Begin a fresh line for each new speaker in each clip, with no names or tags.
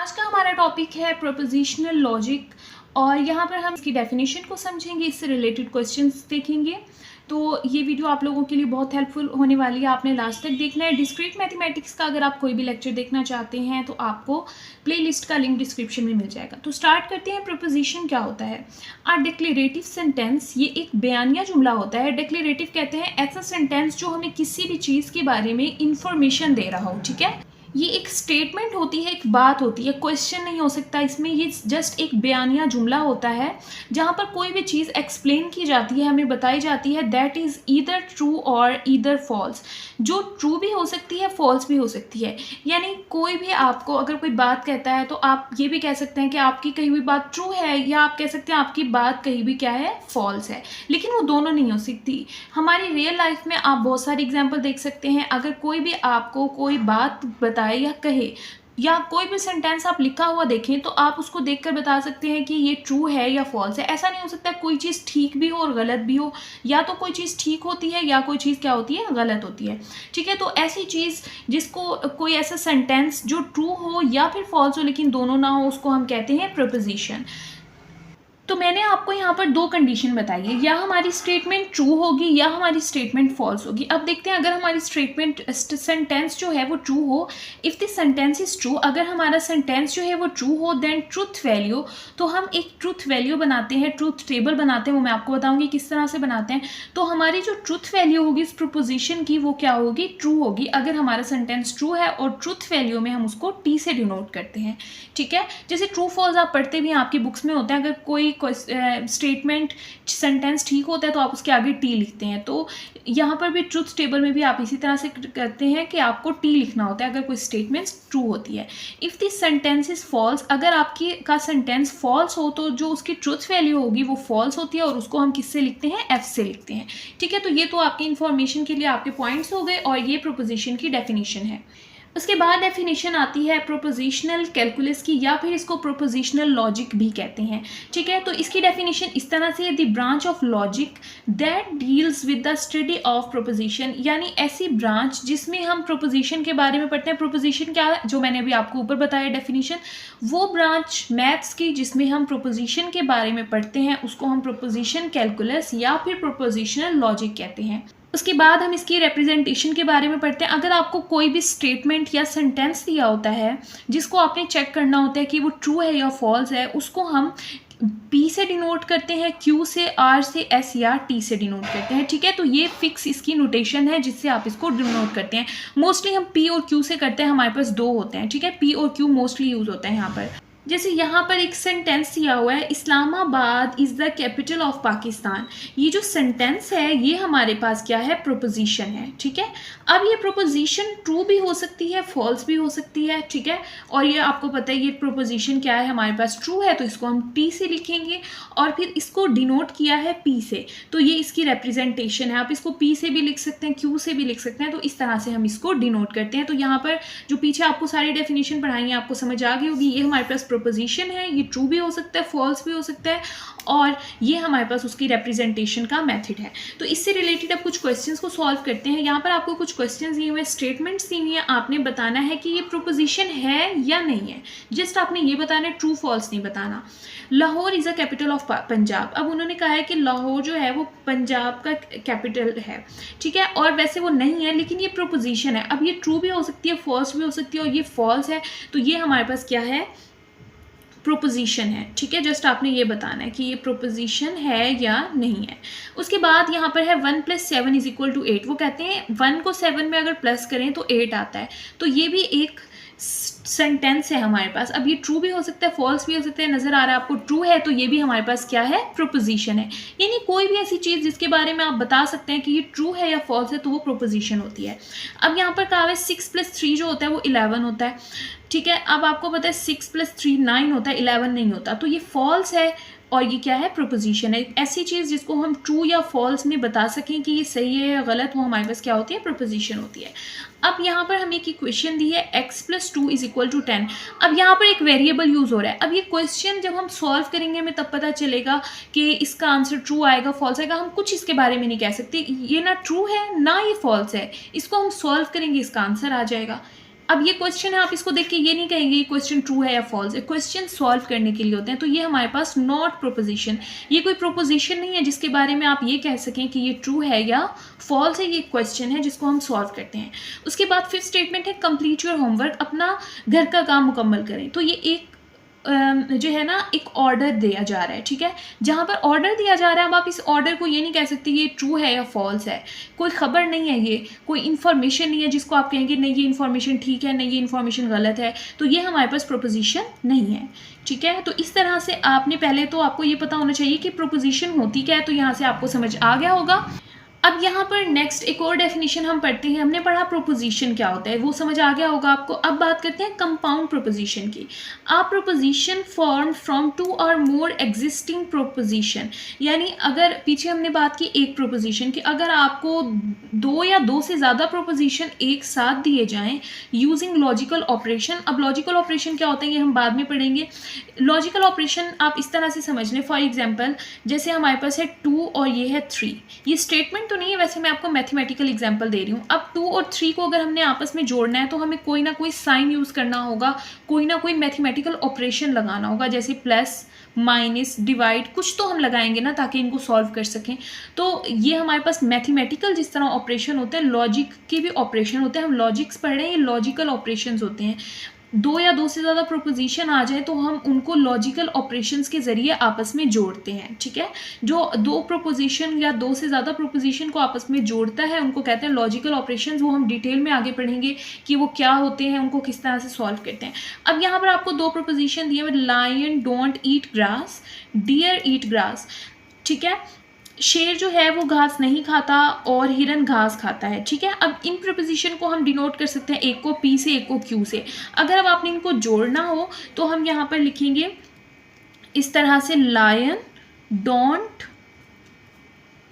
आज का हमारा टॉपिक है प्रोपोजिशनल लॉजिक और यहाँ पर हम इसकी डेफिनेशन को समझेंगे, इससे रिलेटेड क्वेश्चंस देखेंगे। तो ये वीडियो आप लोगों के लिए बहुत हेल्पफुल होने वाली है, आपने लास्ट तक देखना है। डिस्क्रीट मैथमेटिक्स का अगर आप कोई भी लेक्चर देखना चाहते हैं तो आपको प्लेलिस्ट का लिंक डिस्क्रिप्शन में मिल जाएगा। तो स्टार्ट करते हैं। प्रोपोजिशन क्या होता है? अ डिक्लेरेटिव सेंटेंस, ये एक बयानिया जुमला होता है। डिक्लेरेटिव कहते हैं ऐसा सेंटेंस जो हमें किसी भी चीज़ के बारे में इंफॉर्मेशन दे रहा हो, ठीक है। ये एक स्टेटमेंट होती है, एक बात होती है, क्वेश्चन नहीं हो सकता इसमें। ये जस्ट एक बयानिया जुमला होता है जहाँ पर कोई भी चीज़ एक्सप्लेन की जाती है, हमें बताई जाती है। दैट इज़ ईदर ट्रू और ईदर फॉल्स, जो ट्रू भी हो सकती है, फॉल्स भी हो सकती है। यानी कोई भी आपको अगर कोई बात कहता है तो आप ये भी कह सकते हैं कि आपकी कही हुई बात ट्रू है, या आप कह सकते हैं आपकी बात कही भी क्या है, फॉल्स है। लेकिन वो दोनों नहीं हो सकती। हमारी रियल लाइफ में आप बहुत सारी एग्जाम्पल देख सकते हैं। अगर कोई भी आपको कोई बात बताए या कहे, या कोई भी सेंटेंस आप लिखा हुआ देखें, तो आप उसको देखकर बता सकते हैं कि ये ट्रू है या फॉल्स है। ऐसा नहीं हो सकता कोई चीज़ ठीक भी हो और गलत भी हो, या तो कोई चीज़ ठीक होती है या कोई चीज़ क्या होती है, गलत होती है, ठीक है। तो ऐसी चीज़ जिसको कोई ऐसा सेंटेंस जो ट्रू हो या फिर फॉल्स हो लेकिन दोनों ना हो, उसको हम कहते हैं प्रोपोजिशन। तो मैंने आपको यहाँ पर दो कंडीशन बताई है, या हमारी स्टेटमेंट ट्रू होगी या हमारी स्टेटमेंट फॉल्स होगी। अब देखते हैं, अगर हमारी स्टेटमेंट सेंटेंस जो है वो ट्रू हो, if the sentence is true, अगर हमारा सेंटेंस जो है वो ट्रू हो, देन ट्रूथ वैल्यू, तो हम एक ट्रूथ वैल्यू बनाते हैं, ट्रूथ टेबल बनाते हैं। वो मैं आपको बताऊंगी किस तरह से बनाते हैं। तो हमारी जो ट्रूथ वैल्यू होगी इस प्रोपोजिशन की, वो क्या होगी, ट्रू होगी, अगर हमारा सेंटेंस ट्रू है। और ट्रूथ वैल्यू में हम उसको टी से डिनोट करते हैं, ठीक है। जैसे ट्रू फॉल्स आप पढ़ते भी हैं, आपकी बुक्स में होता है। अगर कोई स्टेटमेंट सेंटेंस ठीक होता है तो आप उसके आगे टी लिखते हैं। तो यहाँ पर भी ट्रूथ टेबल में भी आप इसी तरह से करते हैं कि आपको टी लिखना होता है अगर कोई स्टेटमेंट ट्रू होती है। If this sentence is false, अगर आपकी का सेंटेंस फॉल्स हो तो जो उसकी ट्रूथ वैल्यू होगी वो फॉल्स होती है, और उसको हम किससे लिखते हैं, एफ से लिखते हैं, ठीक है। तो ये तो आपकी इंफॉर्मेशन के लिए आपके पॉइंट्स हो गए, और ये प्रोपोजिशन की डेफिनेशन है। उसके बाद डेफिनेशन आती है प्रोपोजिशनल कैलकुलस की, या फिर इसको प्रोपोजिशनल लॉजिक भी कहते हैं, ठीक है। तो इसकी डेफिनेशन इस तरह से है, the branch of logic that deals with the study of proposition, यानी ऐसी ब्रांच जिसमें हम प्रोपोजिशन के बारे में पढ़ते हैं। प्रोपोजिशन क्या है, जो मैंने अभी आपको ऊपर बताया डेफिनेशन, वो ब्रांच मैथ्स की जिसमें हम प्रोपोजिशन के बारे में पढ़ते हैं, उसको हम प्रोपोजिशन कैलकुलस या फिर प्रोपोजिशनल लॉजिक कहते हैं। उसके बाद हम इसकी रिप्रेजेंटेशन के बारे में पढ़ते हैं। अगर आपको कोई भी स्टेटमेंट या सेंटेंस दिया होता है जिसको आपने चेक करना होता है कि वो ट्रू है या फॉल्स है, उसको हम P से डिनोट करते हैं, Q से, R से, S या T से डिनोट करते हैं, ठीक है। तो ये फिक्स इसकी नोटेशन है जिससे आप इसको डिनोट करते हैं। मोस्टली हम P और Q से करते हैं, हमारे पास दो होते हैं, ठीक है। P और Q मोस्टली यूज होता है यहाँ पर। जैसे यहाँ पर एक सेंटेंस दिया हुआ है, Islamabad is the capital of Pakistan. ये जो सेंटेंस है ये हमारे पास क्या है, प्रोपोजिशन है, ठीक है। अब ये प्रोपोजिशन ट्रू भी हो सकती है, फॉल्स भी हो सकती है, ठीक है। और ये आपको पता है ये प्रोपोजिशन क्या है, हमारे पास ट्रू है तो इसको हम टी से लिखेंगे, और फिर इसको डिनोट किया है पी से, तो ये इसकी रिप्रेजेंटेशन है। आप इसको पी से भी लिख सकते हैं, क्यू से भी लिख सकते हैं, तो इस तरह से हम इसको डिनोट करते हैं। तो यहाँ पर जो पीछे आपको सारी डेफिनेशन पढ़ाई है आपको समझ आ गई होगी। ये हमारे पास प्रोपोजिशन है, ये ट्रू भी हो सकता है, फॉल्स भी हो सकता है, और ये हमारे पास उसकी रिप्रेजेंटेशन का मेथड है। तो इससे रिलेटेड अब कुछ क्वेश्चंस को सॉल्व करते हैं। यहाँ पर आपको कुछ क्वेश्चंस दिए हुए, स्टेटमेंट्स दी हुई हैं, आपने बताना है कि ये प्रोपोजिशन है या नहीं है। जस्ट आपने ये बताना है, ट्रू फॉल्स नहीं बताना। Lahore is a capital of Punjab. अब उन्होंने कहा है कि लाहौर जो है वो पंजाब का कैपिटल है, ठीक है, और वैसे वो नहीं है, लेकिन ये प्रोपोजिशन है। अब ये ट्रू भी हो सकती है, फॉल्स भी हो सकती है, और ये फॉल्स है, तो ये हमारे पास क्या है, प्रोपोजिशन है, ठीक है। जस्ट आपने ये बताना है कि ये प्रोपोजिशन है या नहीं है। उसके बाद यहाँ पर है 1 + 7 = 8। वो कहते हैं 1 को 7 में अगर प्लस करें तो 8 आता है। तो ये भी एक सेंटेंस है हमारे पास। अब ये ट्रू भी हो सकता है, फॉल्स भी हो सकता है। नज़र आ रहा है आपको ट्रू है, तो ये भी हमारे पास क्या है, प्रोपोजिशन है। यानी कोई भी ऐसी चीज़ जिसके बारे में आप बता सकते हैं कि ये ट्रू है या फॉल्स है, तो वो प्रोपोजिशन होती है। अब यहाँ पर कहा है 6 + 3 जो होता है वो 11 होता है, ठीक है। अब आपको पता है 6 + 3 9 होता है, 11 नहीं होता, तो ये फॉल्स है, और ये क्या है, प्रोपोजिशन है। ऐसी चीज़ जिसको हम ट्रू या फॉल्स में बता सकें कि ये सही है या गलत, वो हमारे पास क्या होती है, प्रोपोजिशन होती है। अब यहाँ पर हमें एक इक्वेशन दी है, x + 2 = 10। अब यहाँ पर एक वेरिएबल यूज़ हो रहा है। अब ये क्वेश्चन जब हम सॉल्व करेंगे हमें तब पता चलेगा कि इसका आंसर ट्रू आएगा, फॉल्स आएगा। हम कुछ इसके बारे में नहीं कह सकते, ये ना ट्रू है ना ये फॉल्स है, इसको हम सॉल्व करेंगे, इसका आंसर आ जाएगा। अब ये क्वेश्चन है, आप इसको देख के ये नहीं कहेंगे ये क्वेश्चन ट्रू है या फॉल्स है, क्वेश्चन सॉल्व करने के लिए होते हैं। तो ये हमारे पास नॉट प्रोपोजिशन, ये कोई प्रोपोजिशन नहीं है जिसके बारे में आप ये कह सकें कि ये ट्रू है या फॉल्स है, ये क्वेश्चन है जिसको हम सॉल्व करते हैं। उसके बाद फिफ्थ स्टेटमेंट है कंप्लीट योर होमवर्क, अपना घर का काम मुकम्मल करें। तो ये एक जो है ना एक ऑर्डर दिया जा रहा है, ठीक है, जहाँ पर ऑर्डर दिया जा रहा है। अब आप इस ऑर्डर को ये नहीं कह सकते ये ट्रू है या फॉल्स है, कोई खबर नहीं है, ये कोई इन्फॉर्मेशन नहीं है जिसको आप कहेंगे नहीं ये इन्फॉर्मेशन ठीक है, नहीं ये इन्फॉर्मेशन गलत है, तो ये हमारे पास प्रोपोजिशन नहीं है, ठीक है। तो इस तरह से आपने पहले तो आपको ये पता होना चाहिए कि प्रोपोजिशन होती क्या है, तो यहाँ से आपको समझ आ गया होगा। अब यहाँ पर नेक्स्ट एक और डेफिनेशन हम पढ़ते हैं, हमने पढ़ा प्रोपोजिशन क्या होता है, वो समझ आ गया होगा आपको। अब बात करते हैं कंपाउंड प्रोपोजिशन की। A proposition form from two or more existing proposition, यानी अगर पीछे हमने बात की एक प्रोपोजिशन की, अगर आपको दो या दो से ज़्यादा प्रोपोजिशन एक साथ दिए जाएं यूजिंग लॉजिकल ऑपरेशन। अब लॉजिकल ऑपरेशन क्या होता है ये हम बाद में पढ़ेंगे। लॉजिकल ऑपरेशन आप इस तरह से समझ लें, फॉर एग्जाम्पल जैसे हमारे पास है 2 और ये है 3, ये स्टेटमेंट तो नहीं है, वैसे मैं आपको मैथमेटिकल एग्जांपल दे रही हूँ। अब 2 और 3 को अगर हमने आपस में जोड़ना है तो हमें कोई ना कोई साइन यूज़ करना होगा, कोई ना कोई मैथमेटिकल ऑपरेशन लगाना होगा, जैसे प्लस माइनस डिवाइड, कुछ तो हम लगाएंगे ना ताकि इनको सॉल्व कर सकें। तो ये हमारे पास मैथमेटिकल जिस तरह ऑपरेशन होते हैं, लॉजिक के भी ऑपरेशन होते हैं, हम लॉजिक्स पढ़ रहे हैं, ये लॉजिकल ऑपरेशंस होते हैं। दो या दो से ज़्यादा प्रोपोजिशन आ जाए तो हम उनको लॉजिकल ऑपरेशंस के ज़रिए आपस में जोड़ते हैं, ठीक है। जो दो प्रोपोजिशन या दो से ज़्यादा प्रोपोजिशन को आपस में जोड़ता है उनको कहते हैं लॉजिकल ऑपरेशंस। वो हम डिटेल में आगे पढ़ेंगे कि वो क्या होते हैं, उनको किस तरह से सॉल्व करते हैं। अब यहाँ पर आपको दो प्रोपोजिशन दिए हुए, lion don't eat grass, deer eat grass, ठीक है। शेर जो है वो घास नहीं खाता और हिरन घास खाता है, ठीक है। अब इन प्रीपोजिशन को हम डिनोट कर सकते हैं, एक को पी से एक को क्यू से। अगर अब आपने इनको जोड़ना हो तो हम यहाँ पर लिखेंगे इस तरह से, lion don't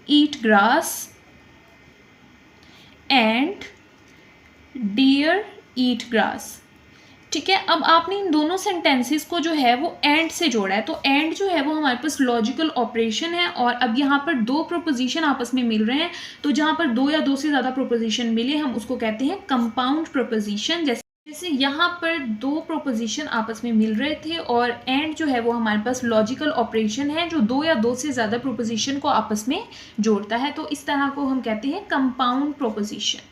eat grass and deer eat grass, ठीक है। अब आपने इन दोनों सेंटेंसेस को जो है वो एंड से जोड़ा है, तो एंड जो है वो हमारे पास लॉजिकल ऑपरेशन है। और अब यहाँ पर दो प्रोपोजिशन आपस में मिल रहे हैं, तो जहाँ पर दो या दो से ज़्यादा प्रोपोजिशन मिले हम उसको कहते हैं कंपाउंड प्रोपोजिशन। जैसे यहाँ पर दो प्रोपोजिशन आपस में मिल रहे थे और एंड जो है वो हमारे पास लॉजिकल ऑपरेशन है जो दो या दो से ज़्यादा प्रोपोजिशन को आपस में जोड़ता है, तो इस तरह को हम कहते हैं कंपाउंड प्रोपोजिशन।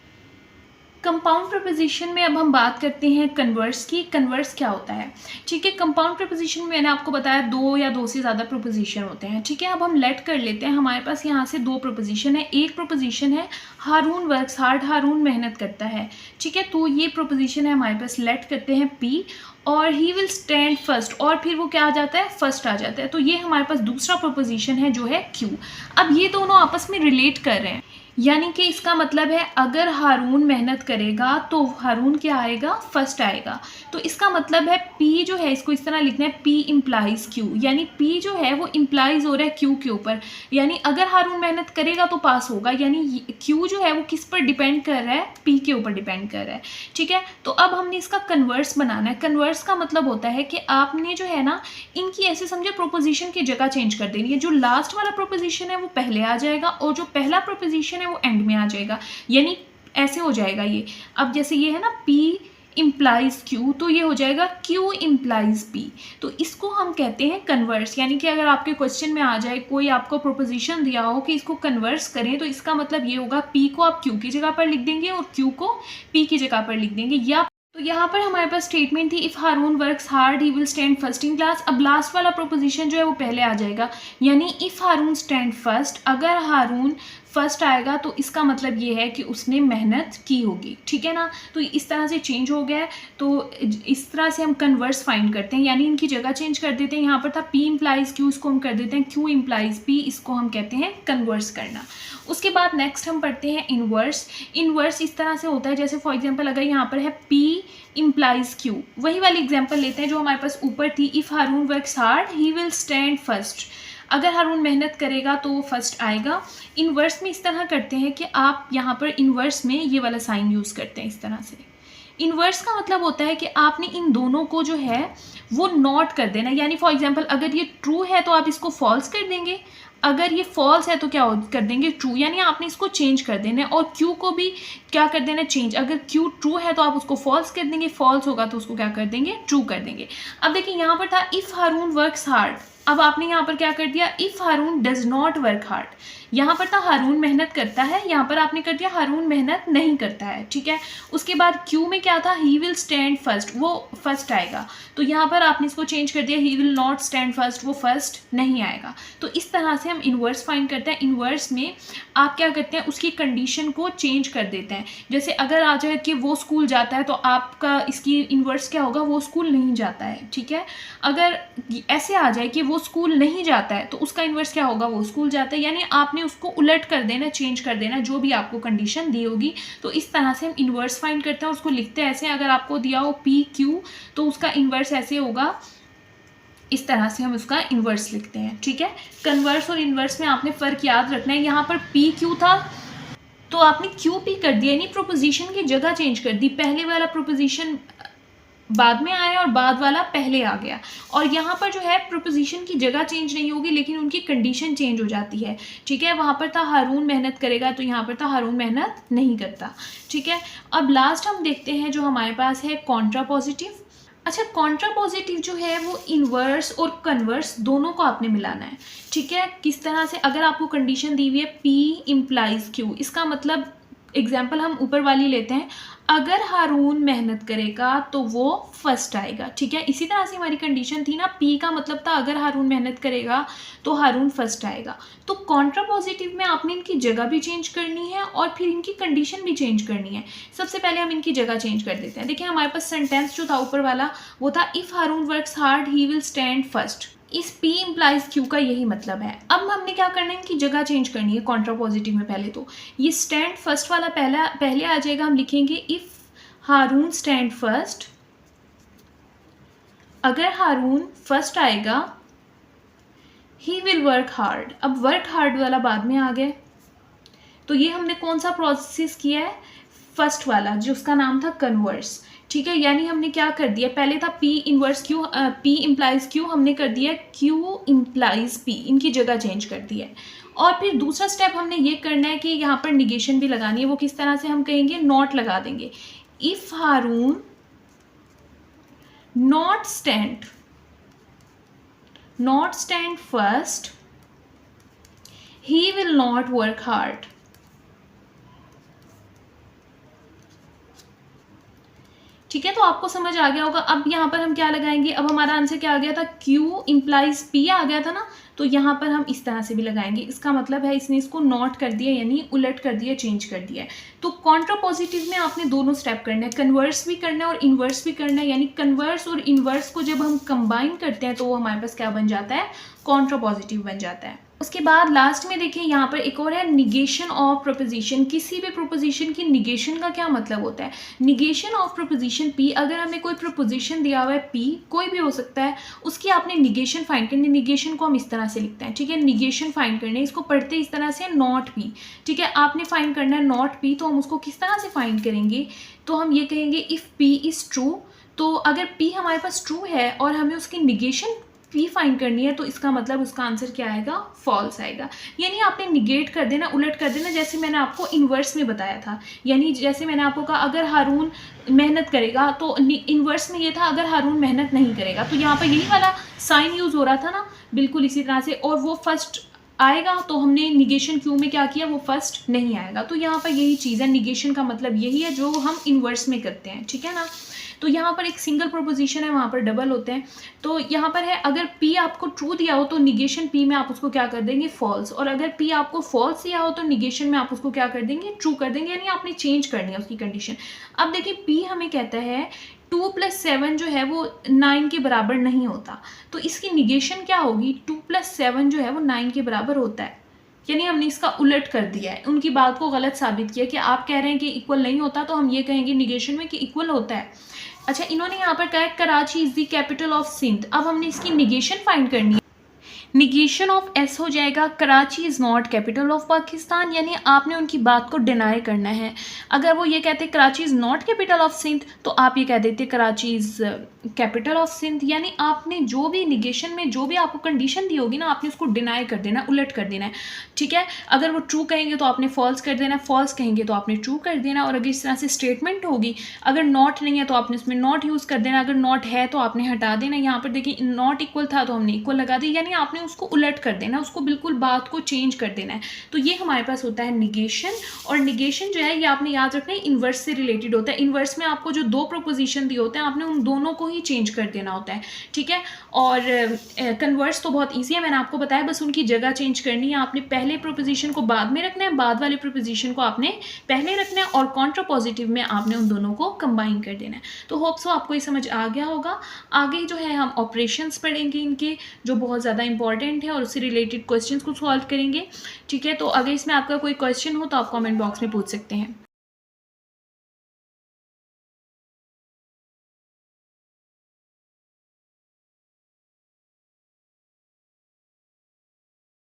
कंपाउंड प्रपोजिशन में अब हम बात करते हैं कन्वर्स की। कन्वर्स क्या होता है, ठीक है। कंपाउंड प्रपोजिशन में मैंने आपको बताया दो या दो से ज़्यादा प्रपोजिशन होते हैं, ठीक है। अब हम लेट कर लेते हैं, हमारे पास यहाँ से दो प्रपोजिशन है। एक प्रपोजिशन है हारून वर्क्स हार्ड, हारून मेहनत करता है, ठीक है। तो ये प्रपोजिशन है हमारे पास, लेट करते हैं पी, और ही विल स्टैंड फर्स्ट, और फिर वो क्या आ जाता है, फर्स्ट आ जाता है। तो ये हमारे पास दूसरा प्रपोजिशन है जो है क्यू। अब ये दोनों आपस में रिलेट कर रहे हैं, यानी कि इसका मतलब है अगर हारून मेहनत करेगा तो हारून क्या आएगा, फर्स्ट आएगा। तो इसका मतलब है P जो है इसको इस तरह लिखना है, P इम्प्लाइज Q, यानी P जो है वो इम्प्लाइज हो रहा है Q के ऊपर, यानी अगर हारून मेहनत करेगा तो पास होगा, यानी Q जो है वो किस पर डिपेंड कर रहा है, P के ऊपर डिपेंड कर रहा है, ठीक है। तो अब हमने इसका कन्वर्स बनाना है। कन्वर्स का मतलब होता है कि आपने जो है ना इनकी ऐसे समझे प्रोपोजिशन की जगह चेंज कर देनी है। जो लास्ट वाला प्रोपोजिशन है वो पहले आ जाएगा और जो पहला प्रोपोजिशन है वो एंड में आ जाएगा, यानी ऐसे हो जाएगा ये। अब जैसे ये है ना P इम्प्लाइज Q, तो ये हो जाएगा Q इम्प्लाइज P। तो इसको हम कहते हैं कन्वर्स, यानी कि अगर आपके क्वेश्चन में आ जाए कोई आपको प्रोपोजिशन दिया हो कि इसको कन्वर्स करें, तो इसका मतलब ये होगा P को आप Q की जगह पर लिख देंगे और Q को P की जगह पर लिख देंगे। या तो यहाँ पर हमारे पास स्टेटमेंट थी if Haroon works hard he will stand first in class. अब लास्ट वाला प्रोपोजिशन जो है वो पहले आ जाएगा, यानी इफ़ हारून स्टैंड फर्स्ट, अगर हारून फर्स्ट आएगा तो इसका मतलब ये है कि उसने मेहनत की होगी, ठीक है ना। तो इस तरह से चेंज हो गया है, तो इस तरह से हम कन्वर्स फाइंड करते हैं, यानी इनकी जगह चेंज कर देते हैं। यहाँ पर था P इम्प्लाइज Q, इसको हम कर देते हैं Q इम्प्लाइज P, इसको हम कहते हैं कन्वर्स करना। उसके बाद नेक्स्ट हम पढ़ते हैं इन्वर्स। इन्वर्स इस तरह से होता है, जैसे फॉर एग्जांपल अगर यहाँ पर है P इम्प्लाइज Q, वही वाली एग्जांपल लेते हैं जो हमारे पास ऊपर थी, if Haroon works hard he will stand first, अगर हारून मेहनत करेगा तो वो फर्स्ट आएगा। इन्वर्स में इस तरह करते हैं कि आप यहाँ पर इन्वर्स में ये वाला साइन यूज़ करते हैं इस तरह से। इन्वर्स का मतलब होता है कि आपने इन दोनों को जो है वो नॉट कर देना, यानी फॉर एग्जांपल अगर ये ट्रू है तो आप इसको फॉल्स कर देंगे, अगर ये फॉल्स है तो क्या कर देंगे, ट्रू, यानी आपने इसको चेंज कर देना है। और क्यू को भी क्या कर देना, चेंज। अगर क्यू ट्रू है तो आप उसको फॉल्स कर देंगे, फॉल्स होगा तो उसको क्या कर देंगे, ट्रू कर देंगे। अब देखिए यहाँ पर था इफ़ हारून वर्क्स हार्ड, अब आपने यहाँ पर क्या कर दिया, if Haroon does not work hard. यहाँ पर था हारून मेहनत करता है, यहाँ पर आपने कर दिया हारून मेहनत नहीं करता है, ठीक है। उसके बाद क्यू में क्या था, ही विल स्टैंड फर्स्ट, वो फर्स्ट आएगा। तो यहाँ पर आपने इसको चेंज कर दिया, ही विल नॉट स्टैंड फर्स्ट, वो फर्स्ट नहीं आएगा। तो इस तरह से हम इन्वर्स फाइंड करते हैं। इन्वर्स में आप क्या करते हैं, उसकी कंडीशन को चेंज कर देते हैं। जैसे अगर आ जाए कि वो स्कूल जाता है तो आपका इसकी इन्वर्स क्या होगा, वो स्कूल नहीं जाता है, ठीक है। अगर ऐसे आ जाए कि वो स्कूल नहीं जाता है तो उसका इन्वर्स क्या होगा, वो स्कूल जाता है। यानी आपने उसको उलट कर देना, चेंज कर देना, जो भी आपको कंडीशन दी होगी। तो इस तरह से हम इन्वर्स फाइंड करते हैं, उसको लिखते हैं ऐसे। अगर आपको दिया हो पी क्यू तो उसका इन्वर्स ऐसे होगा, इस तरह से हम उसका इन्वर्स लिखते हैं, ठीक है। कन्वर्स और इन्वर्स में आपने फ़र्क याद रखना है। यहाँ पर पी क्यू था तो आपने क्यू पी कर दिया, यानी प्रोपोजिशन की जगह चेंज कर दी। पहले वाला प्रोपोजिशन बाद में आया और बाद वाला पहले आ गया। और यहाँ पर जो है प्रोपोजिशन की जगह चेंज नहीं होगी लेकिन उनकी कंडीशन चेंज हो जाती है, ठीक है। वहाँ पर था हारून मेहनत करेगा तो यहाँ पर था हारून मेहनत नहीं करता, ठीक है। अब लास्ट हम देखते हैं जो हमारे पास है कॉन्ट्रापॉजिटिव। अच्छा, कॉन्ट्रापॉजिटिव जो है वो इन्वर्स और कन्वर्स दोनों को आपने मिलाना है, ठीक है। किस तरह से, अगर आपको कंडीशन दी हुई है पी इम्प्लाइज क्यू, इसका मतलब एग्जाम्पल हम ऊपर वाली लेते हैं, अगर हारून मेहनत करेगा तो वो फर्स्ट आएगा, ठीक है। इसी तरह से हमारी कंडीशन थी ना, पी का मतलब था अगर हारून मेहनत करेगा तो हारून फर्स्ट आएगा। तो कॉन्ट्रापॉजिटिव में आपने इनकी जगह भी चेंज करनी है और फिर इनकी कंडीशन भी चेंज करनी है। सबसे पहले हम इनकी जगह चेंज कर देते हैं। देखिए हमारे पास सेंटेंस जो था ऊपर वाला वो था if Haroon works hard he will stand first. इस P इम्प्लाइज Q का यही मतलब है। अब हमने क्या करना है, इनकी जगह चेंज करनी है कॉन्ट्रापॉजिटिव में। पहले तो ये स्टैंड फर्स्ट वाला पहले आ जाएगा, हम लिखेंगे इफ़ हारून स्टैंड फर्स्ट। अगर हारून फर्स्ट आएगा ही विल वर्क हार्ड। अब वर्क हार्ड वाला बाद में आ गया, तो ये हमने कौन सा प्रोसेस किया है, फर्स्ट वाला जो उसका नाम था कन्वर्स, ठीक है। यानी हमने क्या कर दिया, पहले था P inverse Q, P implies Q, हमने कर दिया Q इम्प्लाइज P, इनकी जगह चेंज कर दिया है। और फिर दूसरा स्टेप हमने ये करना है कि यहाँ पर निगेशन भी लगानी है। वो किस तरह से हम कहेंगे, नॉट लगा देंगे। If Haroon not stand first he will not work hard. ठीक है, तो आपको समझ आ गया होगा। अब यहाँ पर हम क्या लगाएंगे, अब हमारा आंसर क्या आ गया था, Q इम्प्लाइज P आ गया था ना, तो यहाँ पर हम इस तरह से भी लगाएंगे। इसका मतलब है इसने इसको नॉट कर दिया, यानी उलट कर दिया, चेंज कर दिया है। तो कॉन्ट्रापॉजिटिव में आपने दोनों स्टेप करने हैं, कन्वर्स भी करना है और इन्वर्स भी करना है। यानी कन्वर्स और इन्वर्स को जब हम कंबाइन करते हैं तो वो हमारे पास क्या बन जाता है, कॉन्ट्रापॉजिटिव बन जाता है। उसके बाद लास्ट में देखिए यहाँ पर एक और है निगेशन ऑफ प्रोपोजिशन। किसी भी प्रोपोजिशन की निगेशन का क्या मतलब होता है, निगेशन ऑफ प्रोपोजिशन P। अगर हमें कोई प्रोपोजिशन दिया हुआ है P, कोई भी हो सकता है, उसकी आपने निगेशन फाइंड करनी। निगेशन को हम इस तरह से लिखते हैं, ठीक है। निगेशन फाइंड करने, इसको पढ़ते इस तरह से नॉट P, ठीक है। आपने फाइंड करना है नॉट P, तो हम उसको किस तरह से फाइंड करेंगे, तो हम ये कहेंगे इफ़ P इज़ ट्रू। तो अगर P हमारे पास ट्रू है और हमें उसकी निगेशन P फाइंड करनी है तो इसका मतलब उसका आंसर क्या आएगा, फॉल्स आएगा। यानी आपने निगेट कर देना, उलट कर देना, जैसे मैंने आपको इन्वर्स में बताया था। यानी जैसे मैंने आपको कहा अगर हारून मेहनत करेगा, तो इन्वर्स में ये था अगर हारून मेहनत नहीं करेगा। तो यहाँ पर यही वाला साइन यूज़ हो रहा था ना, बिल्कुल इसी तरह से। और वो फर्स्ट आएगा तो हमने निगेशन Q में क्या किया, वो फर्स्ट नहीं आएगा। तो यहाँ पर यही चीज़ है, निगेशन का मतलब यही है जो हम इन्वर्स में करते हैं, ठीक है ना। तो यहाँ पर एक सिंगल प्रोपोजिशन है, वहाँ पर डबल होते हैं। तो यहाँ पर है अगर P आपको ट्रू दिया हो तो निगेशन P में आप उसको क्या कर देंगे, फॉल्स। और अगर P आपको फॉल्स दिया हो तो निगेशन में आप उसको क्या कर देंगे, ट्रू कर देंगे। यानी आपने चेंज करनी है उसकी कंडीशन। अब देखिए P हमें कहता है 2 + 7 जो है वो 9 के बराबर नहीं होता, तो इसकी निगेशन क्या होगी, 2 + 7 जो है वो 9 के बराबर होता है। यानी हमने इसका उलट कर दिया है, उनकी बात को गलत साबित किया कि आप कह रहे हैं कि इक्वल नहीं होता, तो हम ये कहेंगे निगेशन में कि इक्वल होता है। अच्छा, इन्होंने यहाँ पर कहा है Karachi is the capital of Sindh. अब हमने इसकी निगेशन फाइंड करनी है। निगेशन ऑफ एस हो जाएगा Karachi is not capital of Pakistan, यानी आपने उनकी बात को डिनाई करना है। अगर वो ये कहते Karachi is not capital of Sindh तो आप ये कह देते Karachi is capital of Sindh, यानी आपने जो भी निगेशन में जो भी आपको कंडीशन दी होगी ना आपने उसको डिनाई कर देना, उलट कर देना है, ठीक है। अगर वो ट्रू कहेंगे तो आपने फॉल्स कर देना, फॉल्स कहेंगे तो आपने ट्रू कर देना। और अगर इस तरह से स्टेटमेंट होगी, अगर नॉट नहीं है तो आपने उसमें नॉट यूज़ कर देना, अगर नॉट है तो आपने हटा देना। यहाँ पर देखिए नॉट इक्वल था तो हमने इक्वल लगा दी, यानी आपने उसको उलट कर देना, उसको बिल्कुल बात को चेंज कर देना है। तो ये हमारे पास होता है निगेशन। और निगेशन जो है ये आपने याद रखना है इन्वर्स से रिलेटेड होता है। इन्वर्स में आपको जो दो प्रोपोजिशन दिए होते हैं आपने उन दोनों को ही चेंज कर देना होता है, ठीक है। और कन्वर्स तो बहुत ईजी है, मैंने आपको बताया, बस उनकी जगह चेंज करनी है। आपने पहले प्रोपोजिशन को बाद में रखना है, बाद वाले प्रोपोजिशन को आपने पहले रखना है, और कॉन्ट्रापॉजिटिव में आपने उन दोनों को कंबाइन कर देना है। तो होप सो आपको ये समझ आ गया होगा। आगे जो है हम ऑपरेशंस पढ़ेंगे इनके, जो बहुत ज़्यादा इंपॉर्टेंट है, और उससे रिलेटेड क्वेश्चंस को सॉल्व करेंगे, ठीक है। तो अगर इसमें आपका कोई क्वेश्चन हो तो आप कमेंट बॉक्स में पूछ सकते हैं।